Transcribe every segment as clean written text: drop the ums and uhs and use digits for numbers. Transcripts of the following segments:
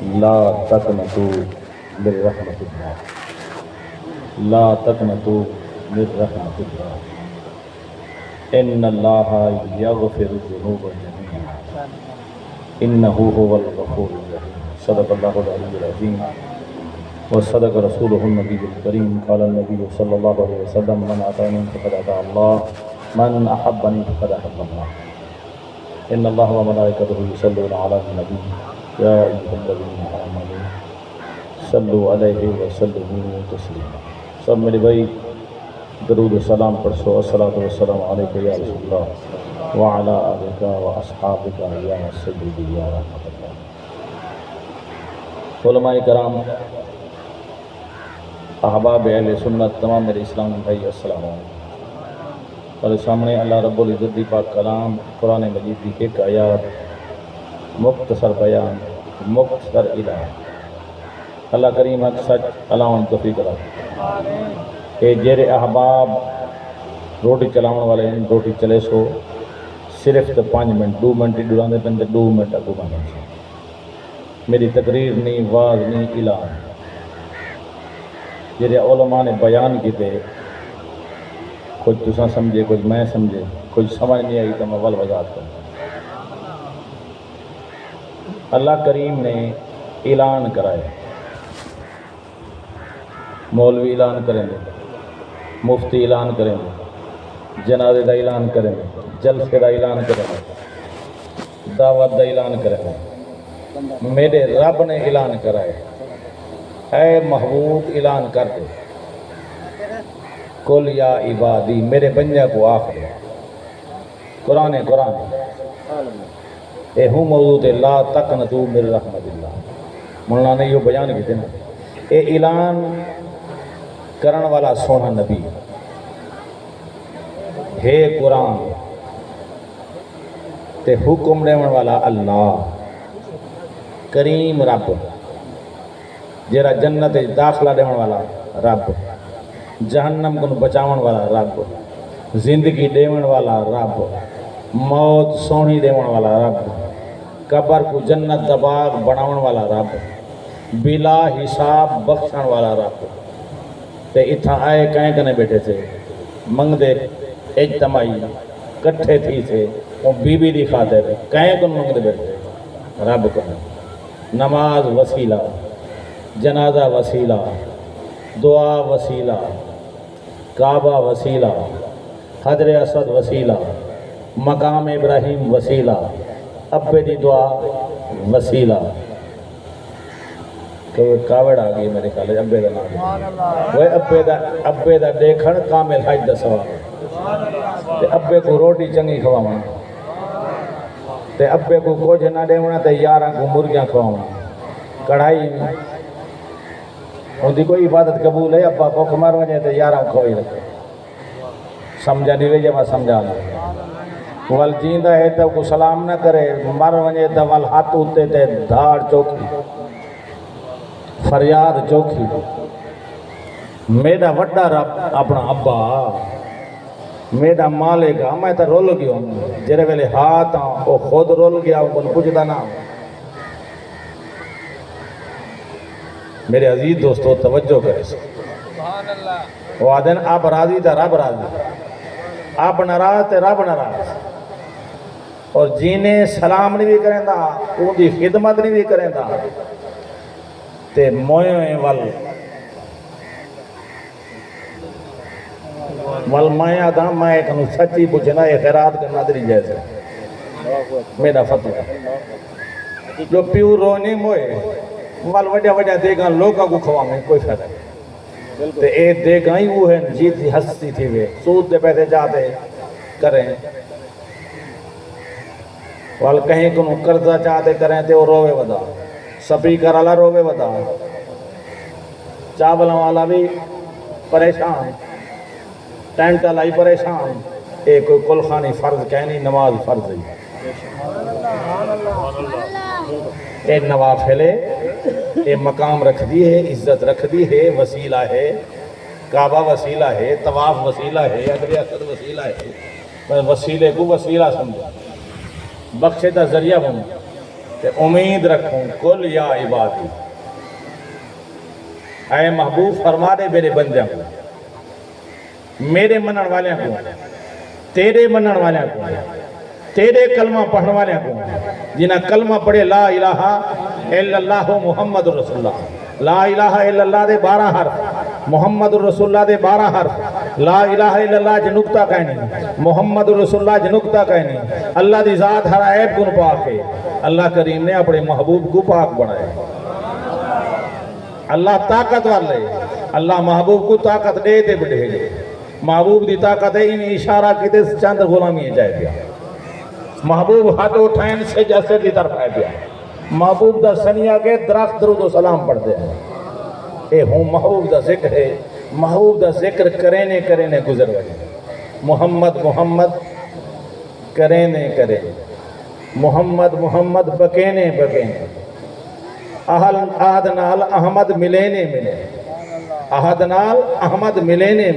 لا تقنطوا من رحمت اللہ، لا تقنطوا من رحمت اللہ، ان اللہ یغفر الذنوب جميعا انہ هو الغفور الرحیم۔ صدق اللہ العلی العظیم وصدق رسولہ النبی الکریم۔ قال النبی صلی اللہ علیہ وسلم من اطاعنی فقد اطاع اللہ من احبنی فقد احب اللہ، ان اللہ وملائکتہ یصلون علی النبی یا ایھا الذین آمنوا صلوا علیہ وسلموا تسلیما۔ سب میرے بھائی درود و سلام پڑھو، الصلاۃ والسلام علیک یا رسول اللہ وعلی آلک واصحابک یا سیدی یا رحمت اللہ۔ علماء کرام، احباب اہل سنت، تمام میرے اسلامی بھائی، السلام علیکم۔ اور سامنے اللہ رب العزت دی پاک کلام قرآن مجید دی ایک آیات، مختصر بیان، مختصر اعلان۔ اللہ کریم حق سچ علاوہ توفیق رکھ۔ اے جیرے احباب روٹی چلاؤن والے ہیں، روٹی چلے سو صرف تو 5 منٹ 2 منٹ ہی ڈرانے پہنتے، 2 منٹ اگو بنے سے میری تقریر نہیں، واز نہیں، اعلان۔ جیرے علماء نے بیان کیتے، کچھ تساں سمجھے، کچھ میں سمجھے، کچھ سمجھ نہیں آئی تو میں وضاحت کروں۔ اللہ کریم نے اعلان کرائے، مولوی اعلان کریں گے، مفتی اعلان کریں گے، جنازے دا اعلان کریں گے، جلسے دا اعلان کریں گے، دعوت دا اعلان کریں گے۔ میرے رب نے اعلان کرائے، اے محبوب اعلان کر دے، قل یا عبادی، میرے بندے کو آخر قرآن اے ہوں موضوع تے لا تقنطوا من رحمت اللہ۔ مولانا نے یہ بیان کیتے نا، اے اعلان کرن والا سونا نبی ہے، قرآن تے حکم دیون والا اللہ کریم رب، جیرا جنت داخلہ دیون والا رب، جہنم کو بچاون والا رب، زندگی دیون والا رب، موت سونی دیون والا رب، قبر کو جنت دا باغ بناون والا رب، بلا حساب بخشن والا رب۔ تے اتھا آئے کہیں کنے بیٹھے تھے، منگ دے اجتماعی کٹھے تھی تھے، وہ بی بی دی خاطر کہیں کن منگ دے بیٹھے تھے، رب کنے نماز وسیلہ، جنازہ وسیلہ، دعا وسیلہ، کعبہ وسیلہ، حجر اسود وسیلہ، مقام ابراہیم وسیلہ، ابے دی دعا وسیلہ۔ کہ وہ کاوڑ آگئی میرے کالج ابے دا نام، وہ ابے دا دیکھن کامل حج دا سواب، تے ابے کو روٹی چنگی کھوانا، تے ابے کو کچھ نہ دیونا، تے یاراں کو مرغیاں کھوانا، کڑھائی میں ان دی کوئی عبادت قبول ہے؟ ابا بھوک مر وجے تے یاراں کھوائی رکھے، سمجھا نہیں وجے میں سمجھا لوں۔ وال جیندہ ہے تو کو سلام نہ کرے، مر وجے تو وال ہاتھ ہوتے تے دھاڑ چوکی، فریاد چوکی۔ میرا وڈا رب اپنا ابا، میرا مالک، میں تو رول گیا ہوں، جرے ویلے ہاتھ وہ خود رول گیا، ان پوچھتا نہ۔ میرے عزیز دوستو توجہ کرے سے، وہ آدھن آپ راضی تھا رب راضی، آپ ناراض تے رب ناراض۔ اور جینے سلام نہیں بھی کریں دا، ان دی خدمت نہیں بھی کریں دا، تے موئیں وال میں آدھا میں ایک سچی پوچھنا، یہ خیرات کرنا دری جیسے میرا فتوہ جو پیو رونی موئے وال وجہ وجہ دیکھا لوگا کو کھوا میں کوئی فائدہ نہیں، تے اے دیکھا ہی وہ ہے جیت ہستی تھی وے، سود دے پیسے جاتے کریں، وال کہیں کنو قرضہ چاہتے کریں تے وہ روے ودا، سپیکر والا روے ودا، چاولوں والا بھی پریشان، ٹینٹ والا ہی پریشان، اے کوئی کلخانی فرض کہنی، نماز فرض ہے، اے نوافل ہے، اے مقام رکھ دی ہے، عزت رکھ دی ہے، وسیلہ ہے، کعبہ وسیلہ ہے، طواف وسیلہ ہے، حجر اسود وسیلہ ہے، وسیلے کو وسیلہ سمجھو، بخشے دا ذریعہ بنو، تے امید رکھوں کل یا عبادی، اے محبوب فرما دے میرے بندیاں کو، میرے منن والے کو، تیرے منن والے کو، تیرے کلمہ پڑھنے والے کو، جنہاں کلمہ پڑھے لا الہ الا اللہ محمد رسول اللہ، لا الہ الا اللہ دے 12 حرف، محمد رسول اللہ دے 12 حرف، لا الہ الا اللہ جو نقطہ کہنی، محمد رسول اللہ جو نقطہ کہنی، اللہ دی ذات ہر عیب کو پاک ہے، اللہ کریم نے اپنے محبوب کو پاک بنائے، اللہ طاقت والے، اللہ محبوب کو طاقت دے تے بڑھے گے، محبوب دی طاقت ہے انہیں اشارہ کی تے چند غلامی جائے گیا، محبوب ہاتھ اٹھائیں سے جیسے دی طرف آئے گیا، محبوب دا سنیا کے درخت درود و سلام پڑھتے ہیں، اے ہوں محبوب دا ذکر ہے، محبوب دا ذکر کرینے گزر گئے، محمد محمد کرینے محمد بکینے آہد نال احمد ملینے آہد نال احمد ملینے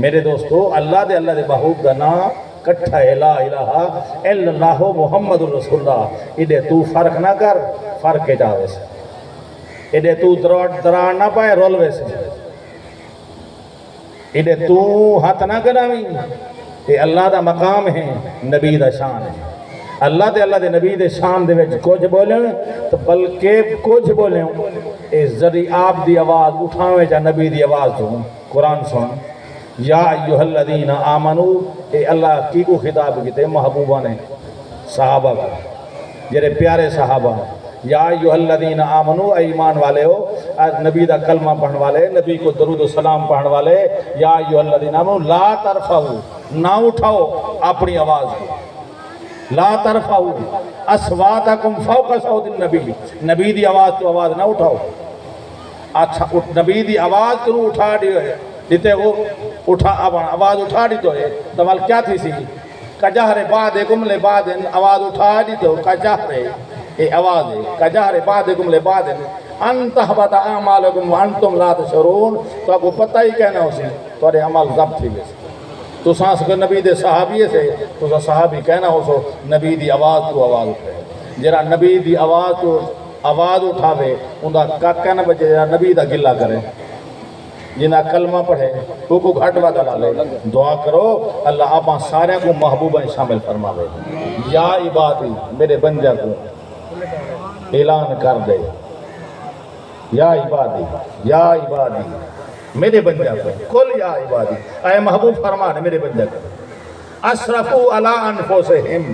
میرے دوستو اللہ دے محبوب دا نام کٹھا ہے لا الہ الا اللہ محمد رسول اللہ، ایڈے تو فرق نہ کر فرق کے جاوے سے، ایڈے تو درار نہ پائے رولوے سے، ایڈے تو ہاتھ نہ کراویں، کہ اللہ دا مقام ہے نبی دا شان ہے، اللہ دے نبی دے شان دے وچ کچھ بولیں تو بلکہ کچھ بولیں اے ذری آپ دی آواز اٹھاویں جا نبی دی آواز دوں، قرآن سن، یا ایوہ الذین آمنو، اے اللہ کی کو خطاب کیتے محبوبہ نے صحابہ کا، جرے پیارے صحابہ، یا ایوہ الذین آمنو، اے ایمان والے ہو، نبی دا کلمہ پڑھن والے، نبی کو درود و سلام پڑھن والے، یا ایوہ الذین آمنو لا ترفعو، نہ اٹھاؤ اپنی آواز کو، لا ترفعو اصواتکم فوق صوت النبی، نبی دی آواز تو آواز نہ اٹھاؤ، اچھا نبی دی آواز تو اٹھا دیو ہے، دیتے وہ آواز اٹھا دی تو ہے، دوال کیا تھی سی؟ کجہر بعدکم لبعدن، آواز اٹھا دی تو کجہر اے آواز ہے، کجہر بعدکم لبعدن ان تحبط اعمالکم وانتم لا تشعرون، تو آپ کو پتہ ہی کہنا ہو سی تو ارے عمل ضبط تھی گئے تو سانس کے نبی دے صحابی سے تو صحابی کہنا ہو سو نبی دی آواز تو آواز اٹھے، جرا نبی دی آواز تو آواز اٹھاوے اندھا کہنا بچے جرا نبی دا گلہ کرے، جنہ کلمہ پڑھے تو کو گھٹ وعدہ ڈالے، دعا کرو اللہ آپ سارے کو محبوبہ شامل فرماوے، یا عبادی میرے بندے کو اعلان کر دے، یا عبادی میرے بندے کو کل یا عبادی، اے محبوب فرما دے میرے بندے کو، اسرفو علی انفسہم،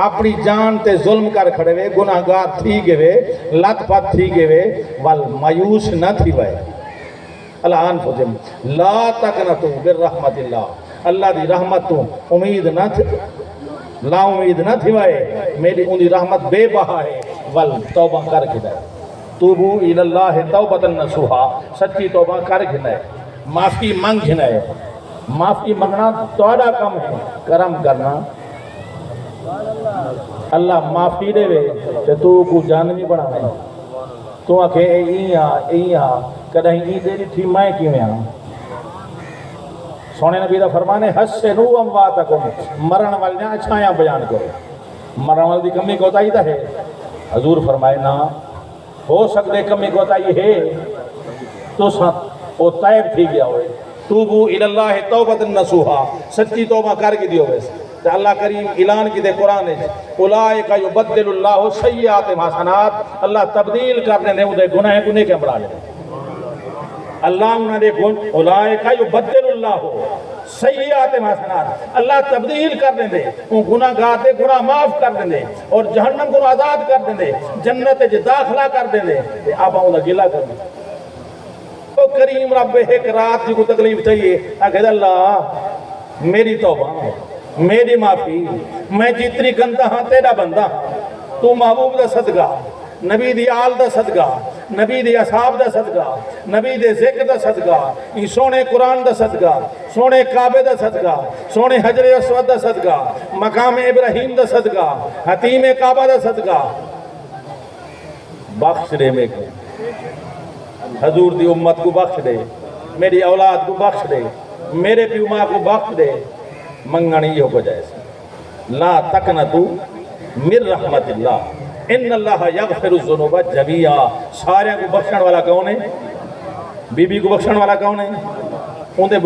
اپنی جان تے ظلم کر کھڑے وے، گناہگار تھی گئے، لت پت تھی گئے، والمایوس نہ تھی وے، اللہ انفسہم لا تقنطوا بالرحمت اللہ دی رحمت تو امید نہ تھی، لا امید نہ تھی وے، میری انہی رحمت بے بہا ہے، توبہ کر کے دے، توبو الاللہ توبۃ نصوحا، سچی توبہ کر کے دے، معافی منگ کے، معافی منگنا توڑا کم ہے، کرم کرنا اللہ معافی دے وے تو کو جانوی بنا ہے، تو آکھے ایہاں کدہیں ای دیری تھی میں کیویں ہاں، سونے نبی دا فرمانے حسنو امواتکم، مرن والے اچھایاں بیان کرو، مرن والے دی کمی کوتاہی دا ہے، حضور فرمائے نا ہو سکتے کمی کوتاہی ہے تو وہ طائب تھی گیا ہوئے، توبو الاللہ توبۃ نصوحا، سچی توبہ کر کے دیو ویسے، تو اللہ کریم اعلان کی دے قرآن ہے، اولئک یبدل اللہ سیئات حسنات، اللہ تبدیل کرنے دے انہیں گناہ گنے کے بڑھا لے، اللہ انہوں نے اولئک یبدل اللہ سیئات حسنات، اللہ تبدیل کرنے دے، ان گناہ گار دے گناہ معاف کرنے دے، اور جہنم کو آزاد کرنے دے، جنت جو داخلہ کرنے دے، آپ انہوں گلہ کرنے دے، تو کریم رب ایک رات جی کو تکلیف چاہیے، اگر اللہ میری توبہ میری معافی، میں جتنی گندہ ہاں تیرا بندہ، تو محبوب دا صدقہ، نبی دی آل دا صدقہ، نبی دی اصحاب دا صدقہ، نبی دے ذکر دا صدقہ، ان سونے قرآن دا صدقہ، سونے کعبے دا صدقہ، سونے حجر اسود دا صدقہ، مقام ابراہیم دا صدقہ، حتیم کعبہ دا صدقہ، بخش دے میں کو حضور دی امت کو بخش دے، میری اولاد کو بخش دے، میرے پیو ماں کو بخش دے، منگنی ہو کو جائے لا تقنطوا من رحمت اللہ، ان اللہ یغفر الذنوب جميعا، سارے کو بخشن والا کون ہے؟ بی بی کو بخشن والا کون ہے؟ اندے